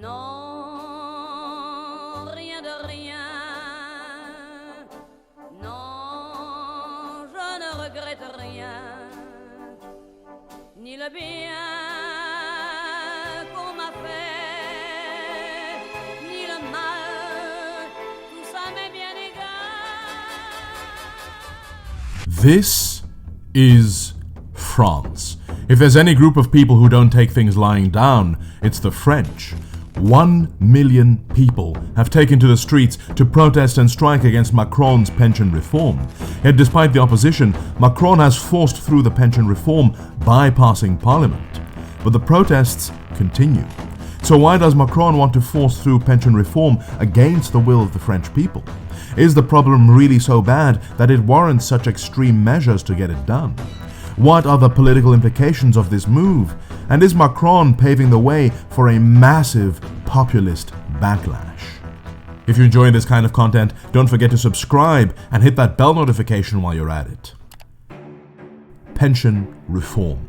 Non, rien de rien. Non, je ne regrette rien. Ni le bien qu'on m'a fait, ni le mal, tout ça m'est bien égal. This is France. If there's any group of people who don't take things lying down, it's the French. 1 million people have taken to the streets to protest and strike against Macron's pension reform. Yet despite the opposition, Macron has forced through the pension reform, bypassing parliament. But the protests continue. So why does Macron want to force through pension reform against the will of the French people? Is the problem really so bad that it warrants such extreme measures to get it done? What are the political implications of this move? And is Macron paving the way for a massive populist backlash? If you enjoy this kind of content, don't forget to subscribe and hit that bell notification while you're at it. Pension reform.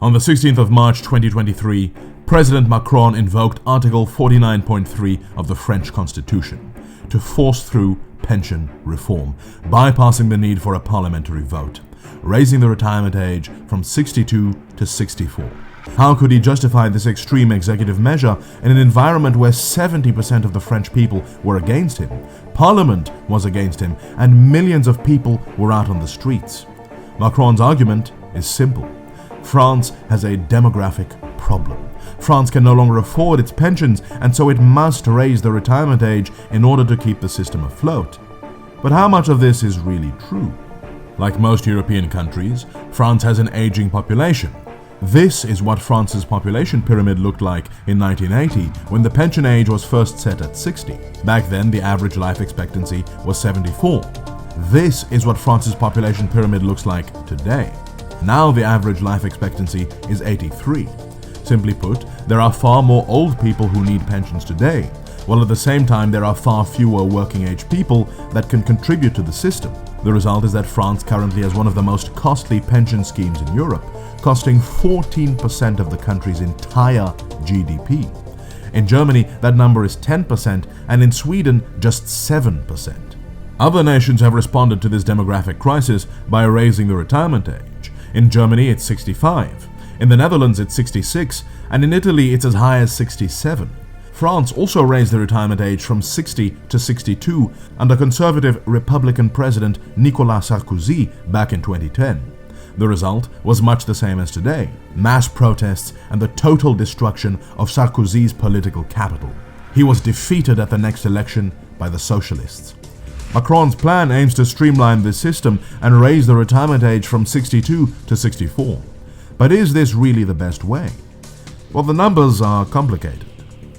On the 16th of March 2023, President Macron invoked Article 49.3 of the French Constitution to force through pension reform, bypassing the need for a parliamentary vote, raising the retirement age from 62 to 64. How could he justify this extreme executive measure in an environment where 70% of the French people were against him, Parliament was against him, and millions of people were out on the streets? Macron's argument is simple. France has a demographic problem. France can no longer afford its pensions, and so it must raise the retirement age in order to keep the system afloat. But how much of this is really true? Like most European countries, France has an aging population. This is what France's population pyramid looked like in 1980, when the pension age was first set at 60. Back then, the average life expectancy was 74. This is what France's population pyramid looks like today. Now the average life expectancy is 83. Simply put, there are far more old people who need pensions today, while at the same time there are far fewer working-age people that can contribute to the system. The result is that France currently has one of the most costly pension schemes in Europe, costing 14% of the country's entire GDP. In Germany, that number is 10%, and in Sweden, just 7%. Other nations have responded to this demographic crisis by raising the retirement age. In Germany, it's 65. In the Netherlands, it's 66, and in Italy, it's as high as 67. France also raised the retirement age from 60 to 62 under conservative Republican President Nicolas Sarkozy back in 2010. The result was much the same as today: mass protests and the total destruction of Sarkozy's political capital. He was defeated at the next election by the socialists. Macron's plan aims to streamline this system and raise the retirement age from 62 to 64. But is this really the best way? Well, the numbers are complicated.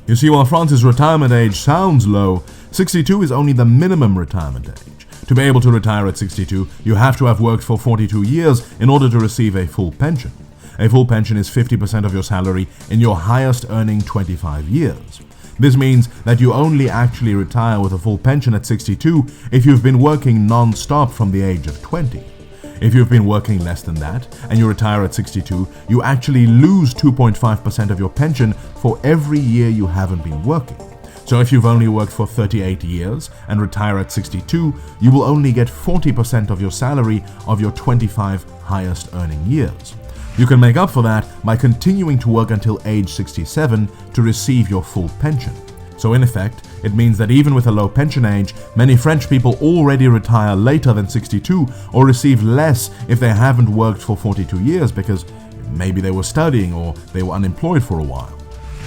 You see, while France's retirement age sounds low, 62 is only the minimum retirement age. To be able to retire at 62, you have to have worked for 42 years in order to receive a full pension. A full pension is 50% of your salary in your highest earning 25 years. This means that you only actually retire with a full pension at 62 if you've been working non-stop from the age of 20. If you've been working less than that and you retire at 62, you actually lose 2.5% of your pension for every year you haven't been working. So if you've only worked for 38 years and retire at 62, you will only get 40% of your salary of your 25 highest earning years. You can make up for that by continuing to work until age 67 to receive your full pension. So in effect, it means that even with a low pension age, many French people already retire later than 62 or receive less if they haven't worked for 42 years because maybe they were studying or they were unemployed for a while.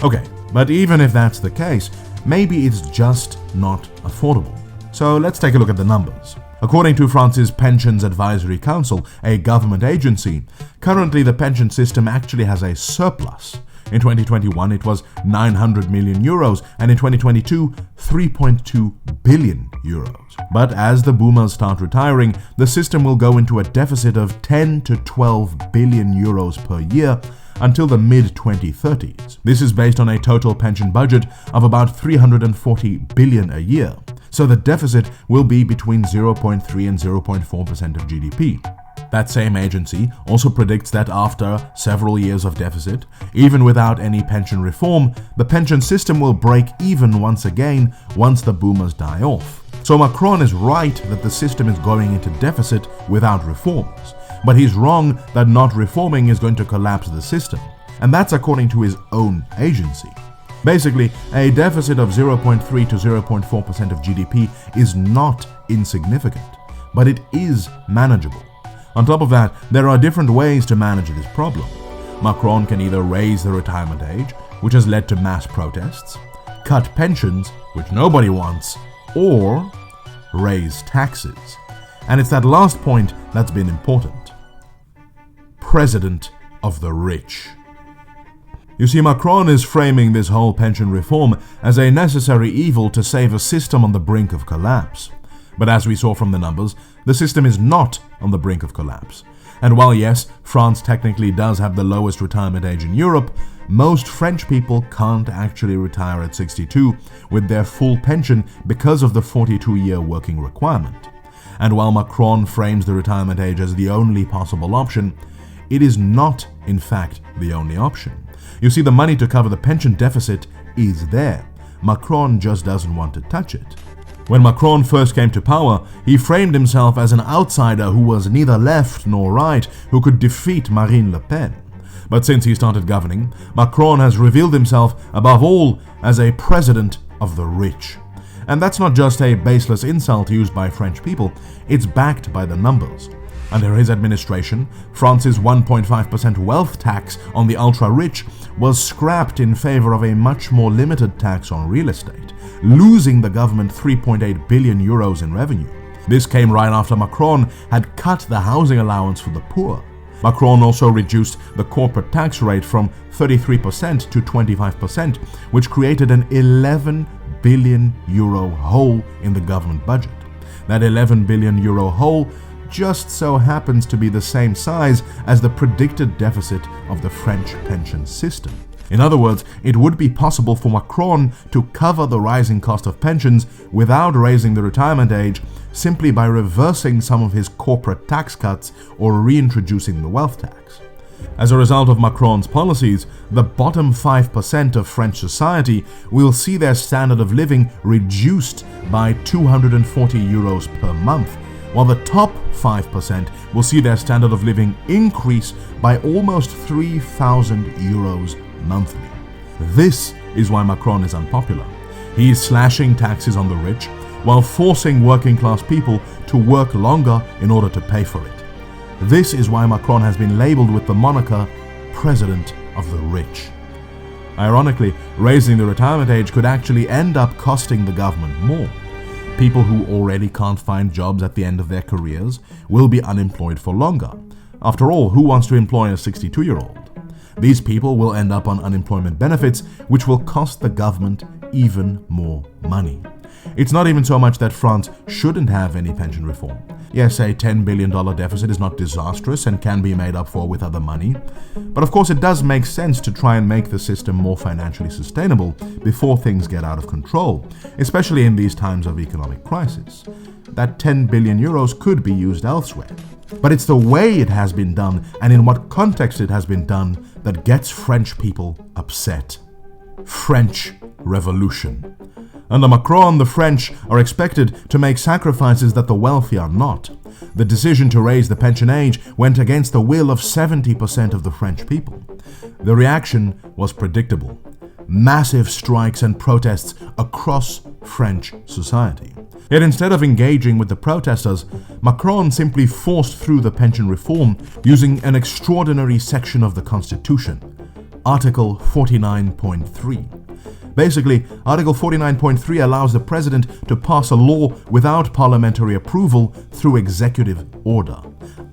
Okay, but even if that's the case, maybe it's just not affordable. So let's take a look at the numbers. According to France's Pensions Advisory Council, a government agency, currently the pension system actually has a surplus. In 2021, it was 900 million euros, and in 2022, 3.2 billion euros. But as the boomers start retiring, the system will go into a deficit of 10 to 12 billion euros per year until the mid-2030s. This is based on a total pension budget of about 340 billion a year. So the deficit will be between 0.3 and 0.4% of GDP. That same agency also predicts that after several years of deficit, even without any pension reform, the pension system will break even once again once the boomers die off. So Macron is right that the system is going into deficit without reforms, but he's wrong that not reforming is going to collapse the system, and that's according to his own agency. Basically, a deficit of 0.3 to 0.4% of GDP is not insignificant, but it is manageable. On top of that, there are different ways to manage this problem. Macron can either raise the retirement age, which has led to mass protests, cut pensions, which nobody wants, or raise taxes. And it's that last point that's been important. President of the rich. You see, Macron is framing this whole pension reform as a necessary evil to save a system on the brink of collapse. But as we saw from the numbers, the system is not on the brink of collapse. And while yes, France technically does have the lowest retirement age in Europe, most French people can't actually retire at 62 with their full pension because of the 42-year working requirement. And while Macron frames the retirement age as the only possible option, it is not, in fact, the only option. You see, the money to cover the pension deficit is there. Macron just doesn't want to touch it. When Macron first came to power, he framed himself as an outsider who was neither left nor right, who could defeat Marine Le Pen. But since he started governing, Macron has revealed himself, above all, as a president of the rich. And that's not just a baseless insult used by French people, it's backed by the numbers. Under his administration, France's 1.5% wealth tax on the ultra-rich was scrapped in favor of a much more limited tax on real estate, losing the government 3.8 billion euros in revenue. This came right after Macron had cut the housing allowance for the poor. Macron also reduced the corporate tax rate from 33% to 25%, which created an 11 billion euro hole in the government budget. That 11 billion euro hole just so happens to be the same size as the predicted deficit of the French pension system. In other words, it would be possible for Macron to cover the rising cost of pensions without raising the retirement age, simply by reversing some of his corporate tax cuts or reintroducing the wealth tax. As a result of Macron's policies, the bottom 5% of French society will see their standard of living reduced by 240 euros per month, while the top 5% will see their standard of living increase by almost 3,000 euros monthly. This is why Macron is unpopular. He is slashing taxes on the rich while forcing working class people to work longer in order to pay for it. This is why Macron has been labeled with the moniker President of the Rich. Ironically, raising the retirement age could actually end up costing the government more. People who already can't find jobs at the end of their careers will be unemployed for longer. After all, who wants to employ a 62-year-old? These people will end up on unemployment benefits, which will cost the government even more money. It's not even so much that France shouldn't have any pension reform. Yes, a $10 billion deficit is not disastrous and can be made up for with other money. But of course it does make sense to try and make the system more financially sustainable before things get out of control, especially in these times of economic crisis. That 10 billion euros could be used elsewhere. But it's the way it has been done and in what context it has been done that gets French people upset. French Revolution. Under Macron, the French are expected to make sacrifices that the wealthy are not. The decision to raise the pension age went against the will of 70% of the French people. The reaction was predictable. Massive strikes and protests across French society. Yet instead of engaging with the protesters, Macron simply forced through the pension reform using an extraordinary section of the Constitution, Article 49.3. Basically, Article 49.3 allows the president to pass a law without parliamentary approval through executive order,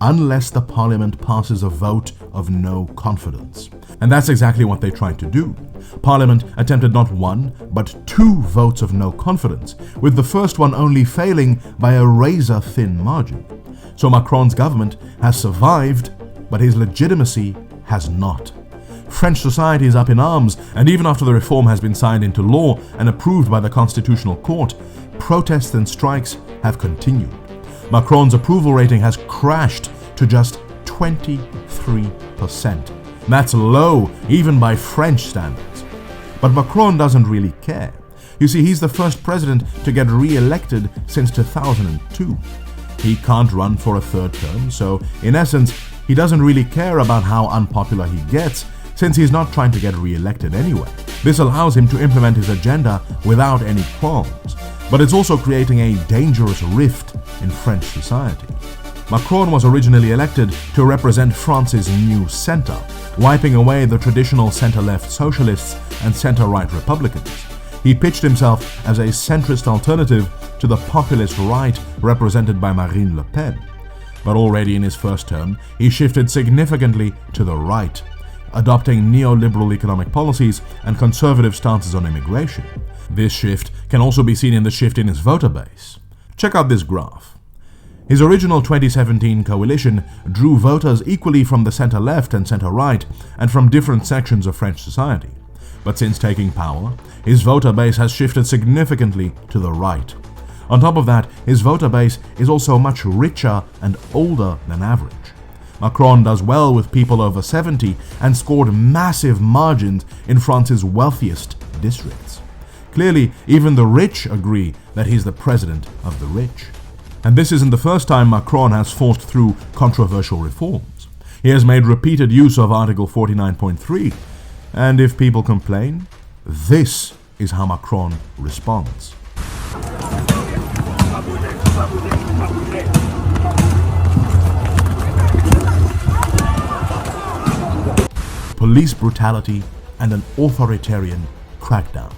unless the parliament passes a vote of no confidence. And that's exactly what they tried to do. Parliament attempted not one, but two votes of no confidence, with the first one only failing by a razor-thin margin. So Macron's government has survived, but his legitimacy has not. French society is up in arms, and even after the reform has been signed into law and approved by the Constitutional Court, protests and strikes have continued. Macron's approval rating has crashed to just 23%. That's low, even by French standards. But Macron doesn't really care. You see, he's the first president to get re-elected since 2002. He can't run for a third term, so in essence, he doesn't really care about how unpopular he gets, since he's not trying to get re-elected anyway. This allows him to implement his agenda without any qualms, but it's also creating a dangerous rift in French society. Macron was originally elected to represent France's new centre, wiping away the traditional centre-left socialists and centre-right Republicans. He pitched himself as a centrist alternative to the populist right represented by Marine Le Pen. But already in his first term, he shifted significantly to the right, adopting neoliberal economic policies and conservative stances on immigration. This shift can also be seen in the shift in his voter base. Check out this graph. His original 2017 coalition drew voters equally from the centre-left and centre-right and from different sections of French society. But since taking power, his voter base has shifted significantly to the right. On top of that, his voter base is also much richer and older than average. Macron does well with people over 70 and scored massive margins in France's wealthiest districts. Clearly, even the rich agree that he's the president of the rich. And this isn't the first time Macron has forced through controversial reforms. He has made repeated use of Article 49.3, and if people complain, this is how Macron responds. Police brutality and an authoritarian crackdown.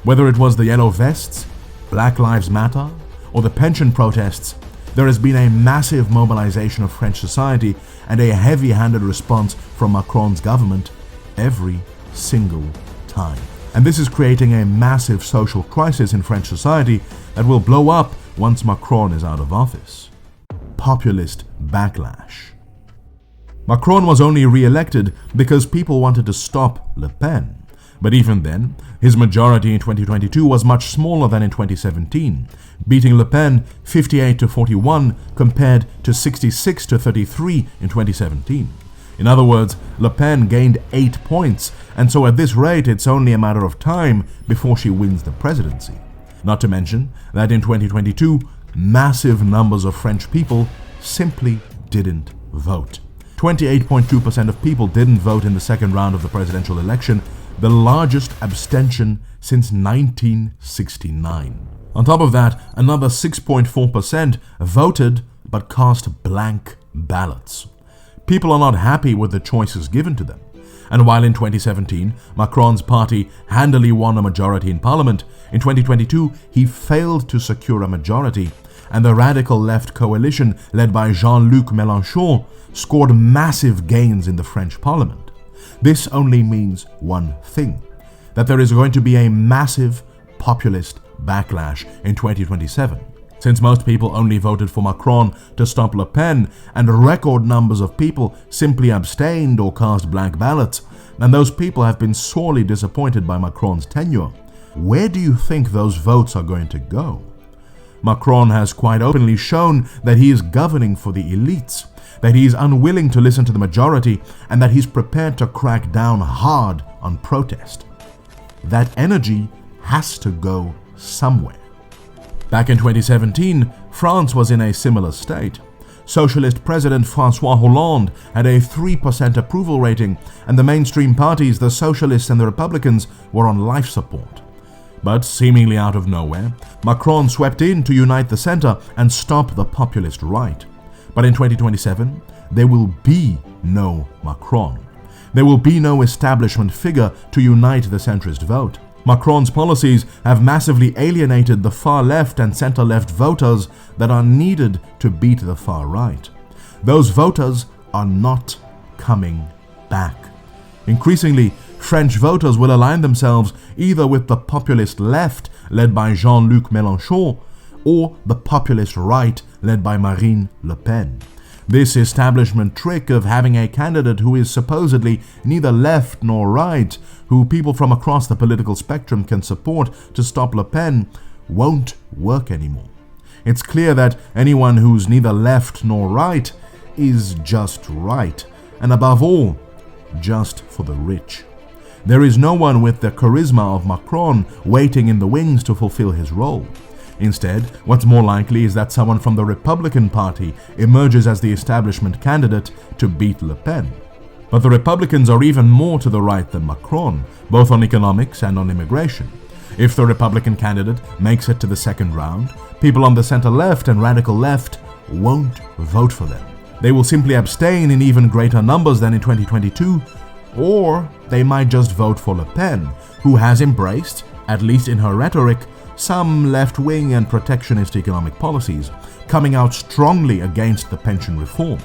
Whether it was the Yellow Vests, Black Lives Matter, or the pension protests, there has been a massive mobilization of French society and a heavy-handed response from Macron's government every single time. And this is creating a massive social crisis in French society that will blow up once Macron is out of office. Populist Backlash. Macron was only re-elected because people wanted to stop Le Pen. But even then, his majority in 2022 was much smaller than in 2017, beating Le Pen 58-41 compared to 66-33 in 2017. In other words, Le Pen gained 8 points, and so at this rate it's only a matter of time before she wins the presidency. Not to mention that in 2022, massive numbers of French people simply didn't vote. 28.2% of people didn't vote in the second round of the presidential election, the largest abstention since 1969. On top of that, another 6.4% voted but cast blank ballots. People are not happy with the choices given to them. And while in 2017, Macron's party handily won a majority in parliament, in 2022 he failed to secure a majority, and the radical left coalition led by Jean-Luc Mélenchon scored massive gains in the French parliament. This only means one thing, that there is going to be a massive populist backlash in 2027. Since most people only voted for Macron to stop Le Pen, and record numbers of people simply abstained or cast blank ballots, and those people have been sorely disappointed by Macron's tenure, where do you think those votes are going to go? Macron has quite openly shown that he is governing for the elites, that he is unwilling to listen to the majority, and that he's prepared to crack down hard on protest. That energy has to go somewhere. Back in 2017, France was in a similar state. Socialist President François Hollande had a 3% approval rating, and the mainstream parties, the Socialists and the Republicans, were on life support. But seemingly out of nowhere, Macron swept in to unite the center and stop the populist right. But in 2027, there will be no Macron. There will be no establishment figure to unite the centrist vote. Macron's policies have massively alienated the far left and center-left voters that are needed to beat the far right. Those voters are not coming back. Increasingly, French voters will align themselves either with the populist left, led by Jean-Luc Mélenchon, or the populist right, led by Marine Le Pen. This establishment trick of having a candidate who is supposedly neither left nor right, who people from across the political spectrum can support to stop Le Pen, won't work anymore. It's clear that anyone who's neither left nor right is just right, and above all, just for the rich. There is no one with the charisma of Macron waiting in the wings to fulfill his role. Instead, what's more likely is that someone from the Republican Party emerges as the establishment candidate to beat Le Pen. But the Republicans are even more to the right than Macron, both on economics and on immigration. If the Republican candidate makes it to the second round, people on the center-left and radical left won't vote for them. They will simply abstain in even greater numbers than in 2022, or they might just vote for Le Pen, who has embraced, at least in her rhetoric, some left-wing and protectionist economic policies, coming out strongly against the pension reform.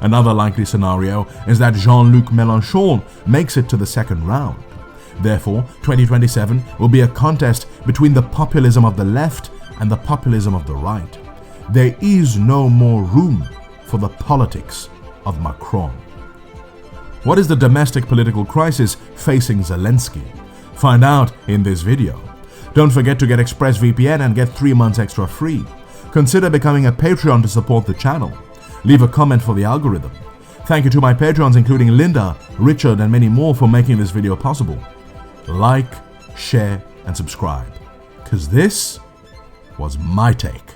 Another likely scenario is that Jean-Luc Mélenchon makes it to the second round. Therefore, 2027 will be a contest between the populism of the left and the populism of the right. There is no more room for the politics of Macron. What is the domestic political crisis facing Zelensky? Find out in this video. Don't forget to get ExpressVPN and get 3 months extra free. Consider becoming a Patreon to support the channel. Leave a comment for the algorithm. Thank you to my Patreons including Linda, Richard and many more for making this video possible. Like, share and subscribe, because this was my take